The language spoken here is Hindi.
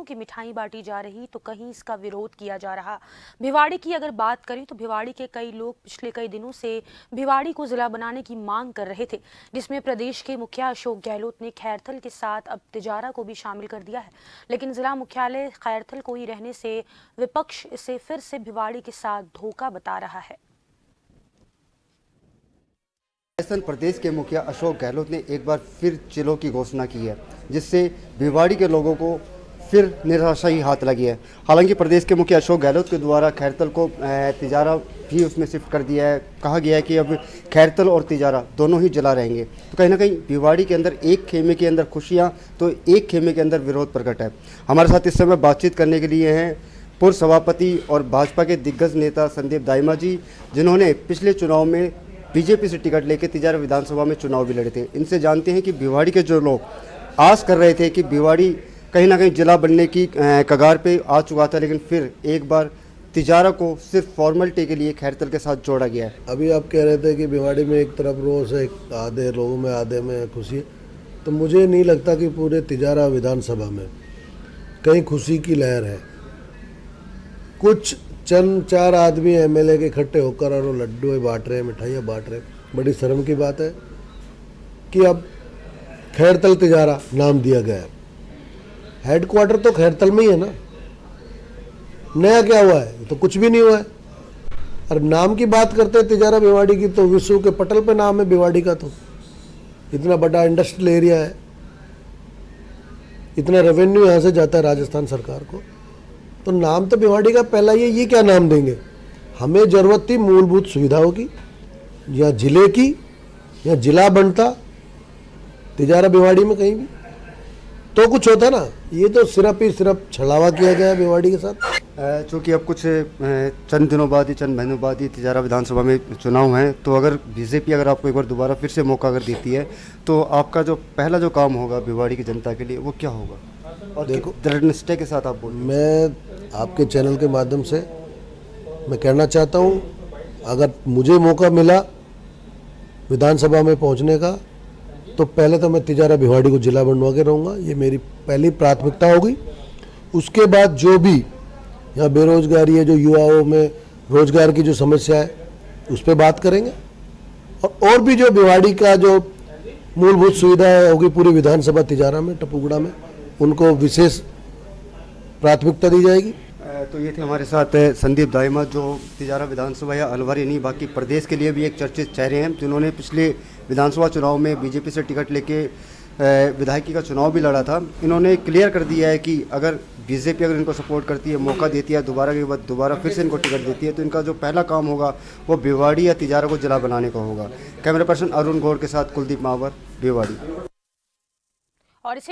की मिठाई बांटी जा रही तो कहीं इसका विरोध किया जा रहा। भिवाड़ी की अगर बात करें तो भिवाड़ी के कई लोग पिछले कई दिनों से भिवाड़ी को जिला बनाने की मांग कर रहे थे, जिसमें प्रदेश के मुखिया अशोक गहलोत ने खैरथल के साथ अब तिजारा को भी शामिल कर दिया है। लेकिन जिला मुख्यालय खैरथल को ही रहने से विपक्ष इसे फिर से भिवाड़ी के साथ धोखा बता रहा है। राजस्थान प्रदेश के मुखिया अशोक गहलोत ने एक बार फिर चिलो की घोषणा की है, जिससे भिवाड़ी के लोगों को फिर निराशा ही हाथ लगी है। हालांकि प्रदेश के मुखिया अशोक गहलोत के द्वारा खैरथल को तिजारा भी उसमें शिफ्ट कर दिया है। कहा गया है कि अब खैरथल और तिजारा दोनों ही जला रहेंगे। तो कहीं ना कहीं भिवाड़ी के अंदर एक खेमे के अंदर खुशियाँ तो एक खेमे के अंदर विरोध प्रकट है। हमारे साथ इस समय बातचीत करने के लिए हैं पूर्व सभापति और भाजपा के दिग्गज नेता संदीप दाइमा जी, जिन्होंने पिछले चुनाव में बीजेपी से टिकट लेकर तिजारा विधानसभा में चुनाव भी लड़े थे। इनसे जानते हैं कि भिवाड़ी के जो लोग आस कर रहे थे कि भिवाड़ी कहीं ना कहीं जिला बनने की कगार पे आ चुका था, लेकिन फिर एक बार तिजारा को सिर्फ फॉर्मेलिटी के लिए खैरथल के साथ जोड़ा गया है। अभी आप कह रहे थे कि भिवाड़ी में एक तरफ रोष है, आधे लोगों में आधे में खुशी है, तो मुझे नहीं लगता कि पूरे तिजारा विधानसभा में कहीं खुशी की लहर है। कुछ चंद चार आदमी एमएलए के इकट्ठे होकर और वो लड्डू बांट रहे हैं, मिठाइयाँ बांट रहे हैं। बड़ी शर्म की बात है कि अब खैरथल तिजारा नाम दिया गया है। हेडक्वार्टर तो खैरथल में ही है ना, नया क्या हुआ है? तो कुछ भी नहीं हुआ है। और नाम की बात करते हैं तिजारा भिवाड़ी की, तो विश्व के पटल पे नाम है भिवाड़ी का। तो इतना बड़ा इंडस्ट्रियल एरिया है, इतना रेवेन्यू यहाँ से जाता है राजस्थान सरकार को, तो नाम तो भिवाड़ी का पहला ये क्या नाम देंगे? हमें ज़रूरत थी मूलभूत सुविधाओं की, या जिले की, या जिला बनता तिजारा भिवाड़ी में कहीं भी तो कुछ होता ना। ये तो सिर्फ छलावा किया गया है भिवाड़ी के साथ। चूँकि अब कुछ चंद दिनों बाद ही, चंद महीनों बाद ही तिजारा विधानसभा में चुनाव हैं, तो अगर बीजेपी अगर आपको एक बार दोबारा फिर से मौका अगर देती है, तो आपका जो पहला जो काम होगा भिवाड़ी की जनता के लिए वो क्या होगा? और देखो दृढ़ निष्ठा के साथ आप बोलिए। मैं आपके चैनल के माध्यम से मैं कहना चाहता हूँ, अगर मुझे मौका मिला विधानसभा में पहुँचने का, तो पहले तो मैं तिजारा भिवाड़ी को जिला बनवा के रहूँगा। ये मेरी पहली प्राथमिकता होगी। उसके बाद जो भी यहाँ बेरोजगारी है, जो युवाओं में रोजगार की जो समस्या है, उस पर बात करेंगे। और भी जो भिवाड़ी का जो मूलभूत सुविधा होगी पूरी विधानसभा तिजारा में, टपुगड़ा में, उनको विशेष प्राथमिकता दी जाएगी। तो ये थे हमारे साथ संदीप दाइमा, जो तिजारा विधानसभा या अलवर ही नहीं बाकी प्रदेश के लिए भी एक चर्चित चेहरे हैं, जिन्होंने पिछले विधानसभा चुनाव में बीजेपी से टिकट लेके विधायकी का चुनाव भी लड़ा था। इन्होंने क्लियर कर दिया है कि अगर बीजेपी अगर इनको सपोर्ट करती है, मौका देती है, दोबारा के बाद दोबारा फिर से इनको टिकट देती है, तो इनका जो पहला काम होगा वो भिवाड़ी या तिजारा को जिला बनाने का होगा। कैमरा पर्सन अरुण गौर के साथ कुलदीप मावर, भिवाड़ी। और इसे